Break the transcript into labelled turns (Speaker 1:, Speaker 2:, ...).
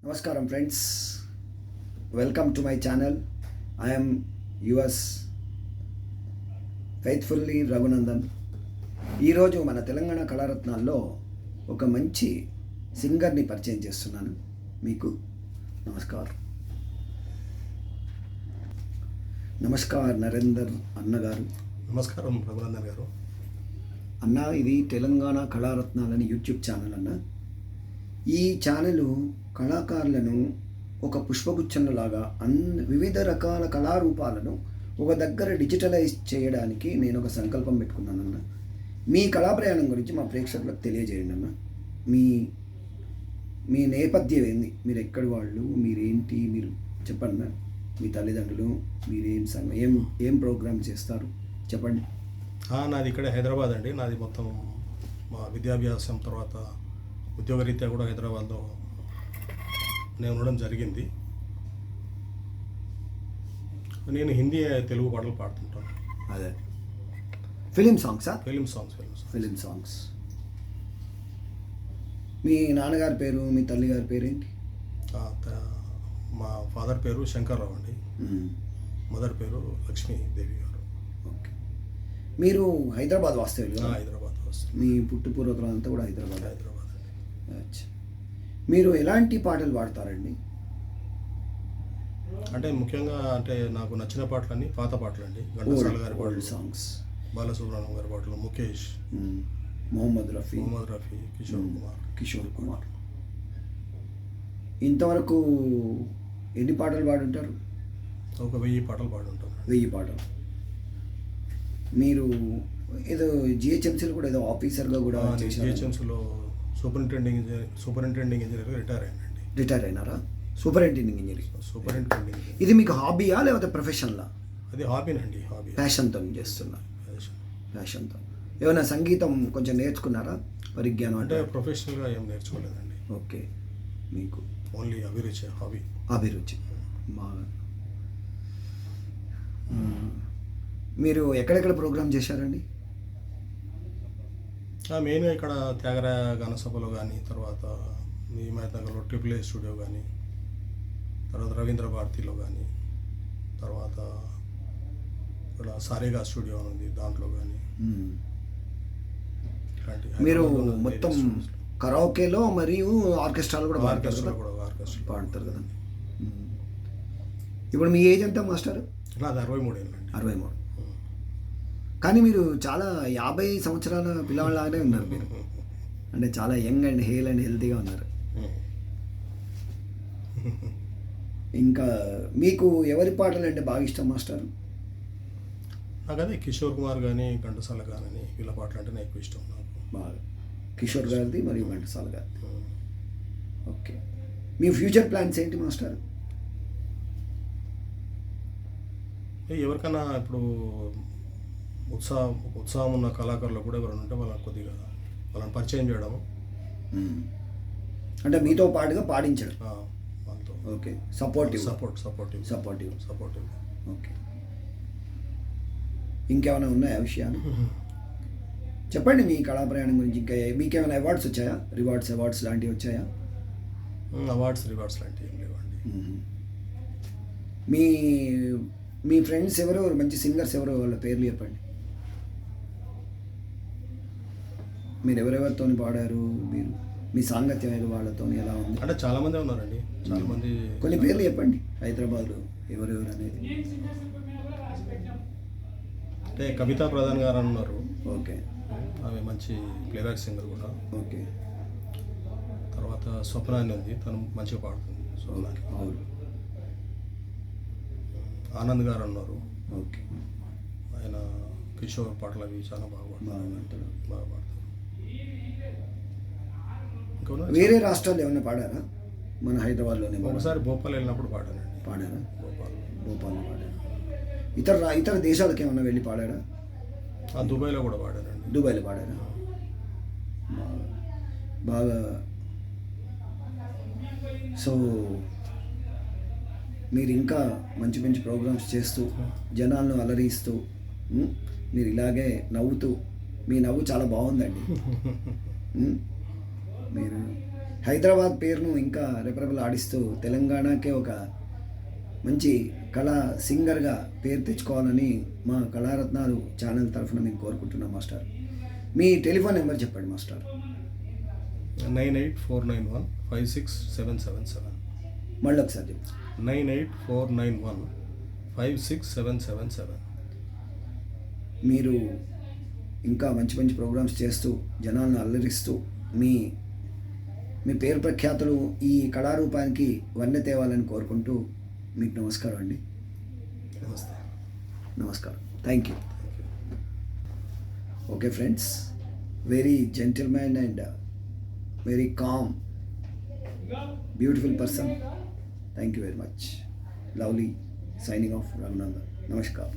Speaker 1: Namaskaram friends, welcome to my channel. I am yours faithfully Raghunandan. ఈరోజు మన తెలంగాణ కళారత్నాల్లో ఒక మంచి సింగర్ని పరిచయం చేస్తున్నాను మీకు. నమస్కార్ నరేందర్ అన్నగారు.
Speaker 2: నమస్కారం రఘునందన్ గారు.
Speaker 1: అన్న, ఇది తెలంగాణ కళారత్నాలని యూట్యూబ్ ఛానల్ అన్న. ఈ ఛానల్ కళాకారులను ఒక పుష్పగుచ్చంలాగా వివిధ రకాల కళారూపాలను ఒక దగ్గర డిజిటలైజ్ చేయడానికి నేను ఒక సంకల్పం పెట్టుకున్నానన్న. మీ కళా ప్రయాణం గురించి మా ప్రేక్షకులకు తెలియజేయండి అన్న. మీ నేపథ్యం ఏంది, మీరు ఎక్కడి వాళ్ళు, మీరేంటి, మీరు చెప్పండి. మీ తల్లిదండ్రులు, మీరేం ఏం ప్రోగ్రామ్ చేస్తారు చెప్పండి.
Speaker 2: నాది ఇక్కడ హైదరాబాద్ అండి. నాది మొత్తం మా విద్యాభ్యాసం తర్వాత ఉద్యోగరీత్యా కూడా హైదరాబాద్లో నేను ఉండడం జరిగింది. నేను హిందీ తెలుగు పాటలు పాడుతుంటాను.
Speaker 1: అదే ఫిలిం సాంగ్సా?
Speaker 2: Film
Speaker 1: songs. మీ నాన్నగారి పేరు, మీ తల్లిగారి పేరేంటి?
Speaker 2: మా ఫాదర్ పేరు శంకర్రావు అండి. మదర్ పేరు లక్ష్మీదేవి గారు.
Speaker 1: ఓకే. మీరు హైదరాబాద్ వాస్తవ్యులు?
Speaker 2: హైదరాబాద్ వాస్తవ్యులు.
Speaker 1: మీ పుట్టు పూర్వకులు అంతా కూడా హైదరాబాద్?
Speaker 2: హైదరాబాద్ అండి.
Speaker 1: అచ్చా. మీరు ఎలాంటి పాటలు పాడతారండి?
Speaker 2: అంటే ముఖ్యంగా అంటే నాకు నచ్చిన పాటలన్నీ పాత పాటలు అండి. ఘంటసాల గారి పాటలు,
Speaker 1: సాంగ్స్,
Speaker 2: బాలసుబ్రహ్మణ్యం గారి పాటలు, ముఖేష్,
Speaker 1: మొహమ్మద్ రఫీ, కిషోర్ కుమార్. ఇంతవరకు ఎన్ని పాటలు పాడుంటారు?
Speaker 2: ఒక 1000 పాటలు పాడుంటాను.
Speaker 1: 1000 పాటలు. మీరు ఏదో జిహెచ్ఎంసీలో కూడా ఏదో ఆఫీసర్గా కూడా
Speaker 2: జిహెచ్ఎంసీలో సూపరింటెండింగ్ ఇంజనీర్గా రిటైర్ అయినారా? Superintending engineering.
Speaker 1: ఇది మీకు హాబీయా లేకపోతే ప్రొఫెషనలా?
Speaker 2: అది హాబీనండి.
Speaker 1: ప్యాషన్తో చేస్తున్నా. ప్యాషన్తో ఏమైనా సంగీతం కొంచెం నేర్చుకున్నారా? పరిజ్ఞానం
Speaker 2: అంటే ప్రొఫెషనల్గా ఏం నేర్చుకోలేదండి.
Speaker 1: ఓకే. మీకు
Speaker 2: ఓన్లీ
Speaker 1: అభిరుచి. బాగా. మీరు ఎక్కడెక్కడ ప్రోగ్రామ్ చేశారండి?
Speaker 2: మెయిన్గా ఇక్కడ త్యాగరాయ గానసభలో కానీ, తర్వాత హిమాయత్నగర్లో AAA స్టూడియో కానీ, తర్వాత రవీంద్ర భారతిలో కానీ, తర్వాత ఇక్కడ సారేగా స్టూడియో ఉంది దాంట్లో కానీ.
Speaker 1: మీరు మొత్తం కరాోకేలో మరియు ఆర్కెస్ట్రాలో కూడా పాడతారు కదా. ఇప్పుడు మీ ఏజ్ ఎంత మాస్టర్?
Speaker 2: నాది 63 ఏళ్ళండి.
Speaker 1: 63. కానీ మీరు చాలా 50 సంవత్సరాల పిల్లవాళ్ళలాగానే ఉన్నారు మీరు. అంటే చాలా యంగ్ అండ్ హేల్ అండ్ హెల్తీగా ఉన్నారు. ఇంకా మీకు ఎవరి పాటలు అంటే బాగా ఇష్టం మాస్టర్?
Speaker 2: నాకు అదే కిషోర్ కుమార్ కానీ, ఘంటసాల కానీ, వీళ్ళ పాటలు అంటే నాకు ఎక్కువ ఇష్టం. నాకు
Speaker 1: బాగా కిషోర్ గారిది మరియు ఘంటసాల గారిది. ఓకే. మీ ఫ్యూచర్ ప్లాన్స్ ఏంటి మాస్టర్?
Speaker 2: ఎవరికైనా ఇప్పుడు ఉత్సాహం ఉన్న కళాకారులు కూడా ఎవరైనా ఉంటే వాళ్ళని పరిచయం చేయడం,
Speaker 1: అంటే మీతో పాటుగా పాడించడం.
Speaker 2: వాళ్ళతో
Speaker 1: ఓకే. సపోర్టివ్. ఓకే. ఇంకేమైనా ఉన్నాయా విషయాలు? చెప్పండి మీ కళా ప్రయాణం గురించి. ఇంకా మీకేమైనా అవార్డ్స్ వచ్చాయా? అవార్డ్స్ లాంటివి వచ్చాయా?
Speaker 2: రివార్డ్స్ లాంటివి ఏం లేవండి.
Speaker 1: మీ ఫ్రెండ్స్ ఎవరో మంచి సింగర్స్ ఎవరో వాళ్ళ పేర్లు చెప్పండి. మీరు ఎవరెవరితో పాడారు? మీరు మీ సాంగత్యం వాళ్ళతో ఎలా ఉంది?
Speaker 2: అంటే చాలా మంది ఉన్నారండి. చాలా మంది.
Speaker 1: కొన్ని పేర్లు చెప్పండి హైదరాబాద్లో ఎవరెవరు అనేది.
Speaker 2: అంటే కవితా ప్రధాన్ గారు ఉన్నారు.
Speaker 1: ఓకే.
Speaker 2: ఆమె మంచి ప్లేబ్యాక్ సింగర్ కూడా.
Speaker 1: ఓకే.
Speaker 2: తర్వాత స్వప్న అని ఉంది, తను మంచిగా పాడుతుంది.
Speaker 1: అవును.
Speaker 2: ఆనంద్ గారు ఉన్నారు.
Speaker 1: ఓకే.
Speaker 2: ఆయన కిషోర్ పాటలు అవి చాలా బాగా పాడతారు.
Speaker 1: వేరే రాష్ట్రాల్లో ఏమైనా పాడారా? మన హైదరాబాద్లోనే
Speaker 2: ఒకసారి భోపాల్ వెళ్ళినప్పుడు పాడానండి.
Speaker 1: పాడారా? భోపాల్లో పాడారా? ఇతర దేశాలకు ఏమైనా వెళ్ళి పాడారా?
Speaker 2: దుబాయ్లో కూడా పాడానండి.
Speaker 1: దుబాయ్లో పాడారా? బాగా. సో మీరు ఇంకా మంచి మంచి ప్రోగ్రామ్స్ చేస్తూ జనాలను అలరిస్తూ మీరు ఇలాగే నవ్వుతూ, మీ నవ్వు చాలా బాగుందండి. మీరు హైదరాబాద్ పేరును ఇంకా రెపరెపలాడిస్తూ తెలంగాణకే ఒక మంచి కళా సింగర్గా పేరు తెచ్చుకోవాలని మా కళారత్నాలు ఛానల్ తరఫున మేము కోరుకుంటున్నాం మాస్టర్. మీ టెలిఫోన్ నెంబర్ చెప్పండి మాస్టర్.
Speaker 2: 9849156777.
Speaker 1: మళ్ళీ ఒకసారి చెప్పు.
Speaker 2: 9849156777.
Speaker 1: మీరు ఇంకా మంచి మంచి ప్రోగ్రామ్స్ చేస్తూ జనాలను అల్లరిస్తూ మీ మీ పేరు ప్రఖ్యాతులు ఈ కళారూపానికి వన్నె తేవాలని కోరుకుంటూ మీకు నమస్కారం అండి.
Speaker 2: నమస్తే.
Speaker 1: నమస్కారం. Thank you. Okay friends, very gentlemen and very calm, beautiful person. Thank you very much. Lovely. Signing off Raghunandan. నమస్కారం.